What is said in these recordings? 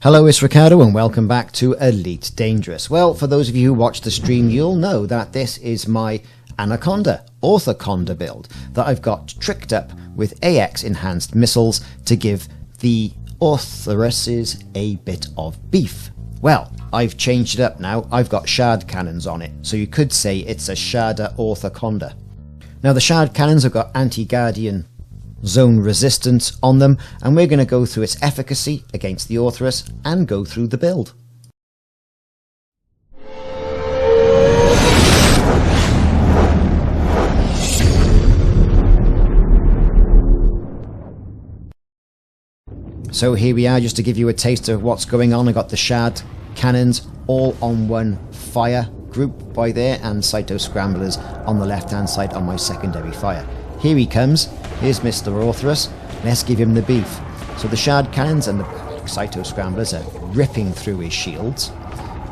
Hello, it's Ricardo and welcome back to Elite Dangerous. Well, for those of you who watch the stream, you'll know that this is my Anaconda Ortha-Conda build that I've got tricked up with AX enhanced missiles to give the Orthoruses a bit of beef. Well, I've changed it up now. I've got shard cannons on it, so you could say it's a Shard-A-Conda. Now the shard cannons have got anti-guardian zone resistance on them, and we're going to go through its efficacy against the Orthorus and go through the build. So here we are, just to give you a taste of what's going on. I got the shard cannons all on one fire group by there, and cyto scramblers on the left hand side on my secondary fire. Here he comes. Here's Mr. Orthorus. Let's give him the beef. So the shard cannons and the cyto scramblers are ripping through his shields.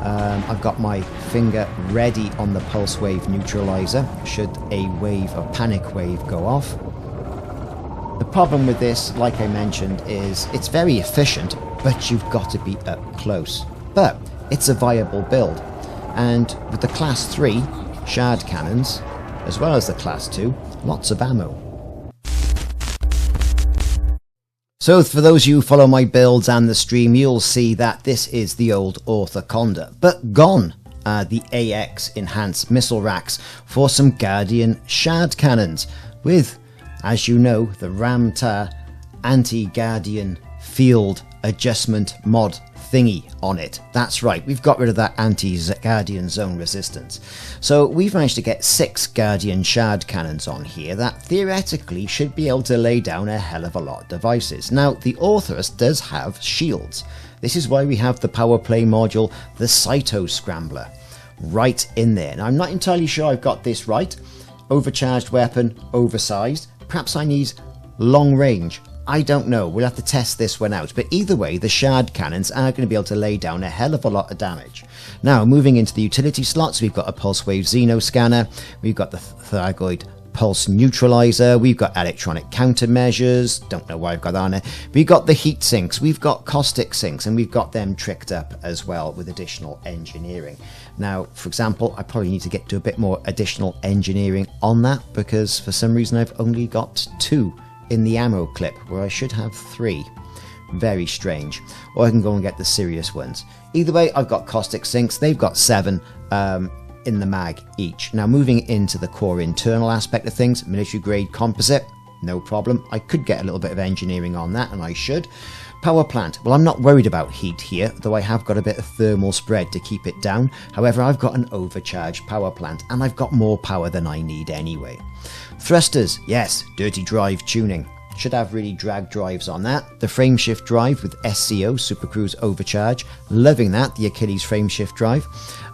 I've got my finger ready on the pulse wave neutralizer should a wave, a panic wave, go off. The problem with this, like I mentioned, is it's very efficient, but you've got to be up close. But it's a viable build. And with the class 3 shard cannons, as well as the class 2, lots of ammo. So for those of you who follow my builds and the stream, you'll see that this is the old Ortha-Conda, but gone are the AX enhanced missile racks for some Guardian shard cannons with, as you know, the Ram-Tar anti-Guardian field adjustment mod thingy on it. That's right, we've got rid of that anti-Guardian zone resistance. So we've managed to get 6 Guardian shard cannons on here that theoretically should be able to lay down a hell of a lot of devices. Now, the Orthorus does have shields. This is why we have the power play module, the cyto scrambler, right in there. Now, I'm not entirely sure I've got this right. Overcharged weapon, oversized. Perhaps I need long range. I don't know, we'll have to test this one out, but either way the shard cannons are going to be able to lay down a hell of a lot of damage. Now moving into the utility slots, we've got a pulse wave xeno scanner, we've got the Thargoid pulse neutralizer, we've got electronic countermeasures, don't know why I've got that on it, we've got the heat sinks, we've got caustic sinks, and we've got them tricked up as well with additional engineering. Now, for example, I probably need to do a bit more additional engineering on that, because for some reason I've only got 2 in the ammo clip, where I should have 3. Very strange. Or I can go and get the serious ones. Either way, I've got caustic sinks. They've got 7 in the mag each. Now, moving into the core internal aspect of things, military grade composite, no problem. I could get a little bit of engineering on that, and I should. Power plant. Well, I'm not worried about heat here, though I have got a bit of thermal spread to keep it down. However, I've got an overcharged power plant, and I've got more power than I need anyway. Thrusters, yes, dirty drive tuning. Should have really drag drives on that. The frame shift drive with SCO, Super Cruise Overcharge. Loving that, the Achilles frame shift drive.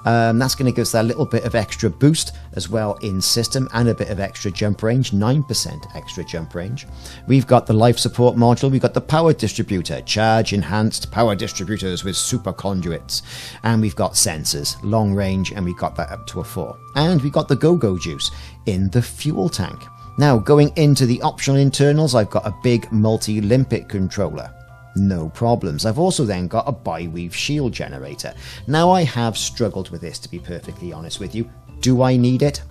That's going to give us that little bit of extra boost as well in system, and a bit of extra jump range, 9% extra jump range. We've got the life support module, we've got the power distributor, charge enhanced power distributors with super conduits. And we've got sensors, long range, and we've got that up to a 4. And we've got the go-go juice in the fuel tank. Now, going into the optional internals, I've got a big multi-limpet controller. No problems. I've also then got a bi-weave shield generator. Now, I have struggled with this, to be perfectly honest with you. Do I need it?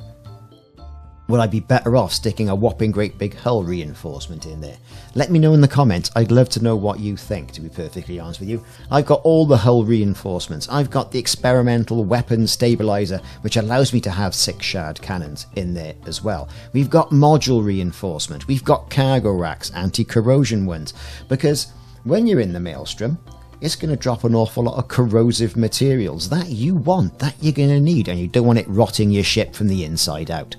Would I be better off sticking a whopping great big hull reinforcement in there? Let me know in the comments. I'd love to know what you think, to be perfectly honest with you. I've got all the hull reinforcements. I've got the experimental weapon stabilizer, which allows me to have 6 shard cannons in there as well. We've got module reinforcement. We've got cargo racks, anti-corrosion ones, because when you're in the maelstrom, it's going to drop an awful lot of corrosive materials that you want, that you're going to need, and you don't want it rotting your ship from the inside out.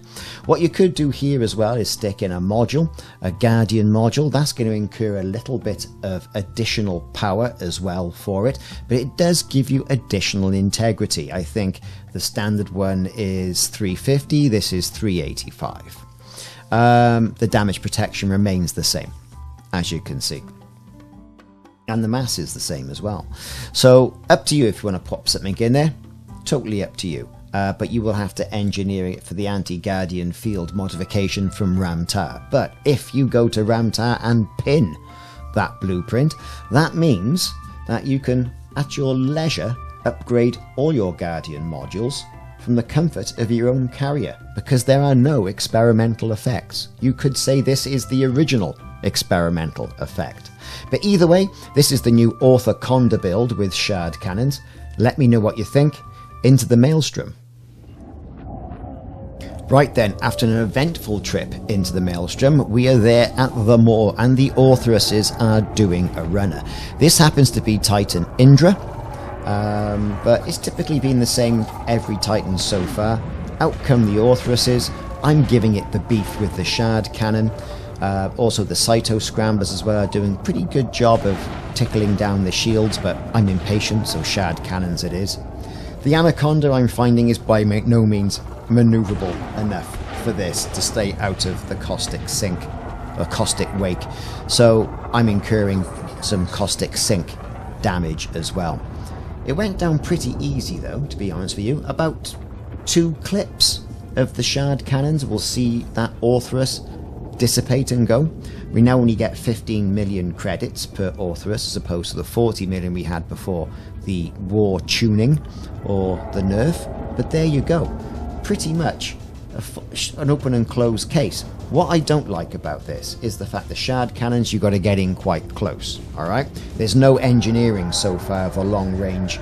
What you could do here as well is stick in a module, a Guardian module. That's going to incur a little bit of additional power as well for it, but it does give you additional integrity. I think the standard one is 350, this is 385. The damage protection remains the same, as you can see. And the mass is the same as well. So up to you if you want to pop something in there. Totally up to you. But you will have to engineer it for the anti-Guardian field modification from Ram-Tar. But if you go to Ram-Tar and pin that blueprint, that means that you can, at your leisure, upgrade all your Guardian modules from the comfort of your own carrier, because there are no experimental effects. You could say this is the original experimental effect. But either way, this is the new Ortha-Conda build with shard cannons. Let me know what you think. Into the maelstrom. Right then, after an eventful trip into the maelstrom, we are there at the moor and the Orthoruses are doing a runner. This happens to be Titan Indra, but it's typically been the same every Titan so far. Out come the Orthoruses. I'm giving it the beef with the shard cannon. Also the Cyto Scramblers as well are doing a pretty good job of tickling down the shields, but I'm impatient, so shard cannons it is. The Anaconda I'm finding is by no means manoeuvrable enough for this to stay out of the caustic sink or caustic wake, so I'm incurring some caustic sink damage as well. It went down pretty easy though, to be honest with you. About 2 clips of the shard cannons will see that Orthorus dissipate and go. We now only get 15 million credits per Orthorus as opposed to the 40 million we had before the war tuning or the nerf, but there you go. Pretty much an open and closed case. What I don't like about this is the fact the shard cannons you got to get in quite close. Alright, there's no engineering so far for long range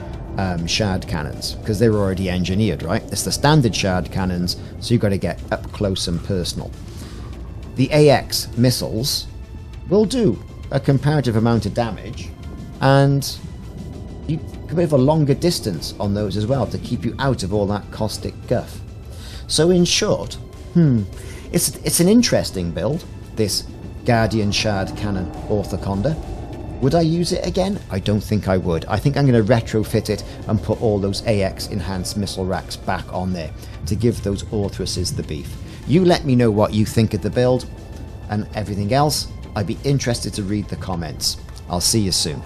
shard cannons because they're already engineered, right? It's the standard shard cannons, so you've got to get up close and personal. The AX missiles will do a comparative amount of damage, and you can have a longer distance on those as well to keep you out of all that caustic guff. So in short, it's an interesting build, this Guardian Shard Cannon Ortha-Conda. Would I use it again? I don't think I would. I think I'm going to retrofit it and put all those AX enhanced missile racks back on there to give those Orthoruses the beef. You let me know what you think of the build and everything else. I'd be interested to read the comments. I'll see you soon.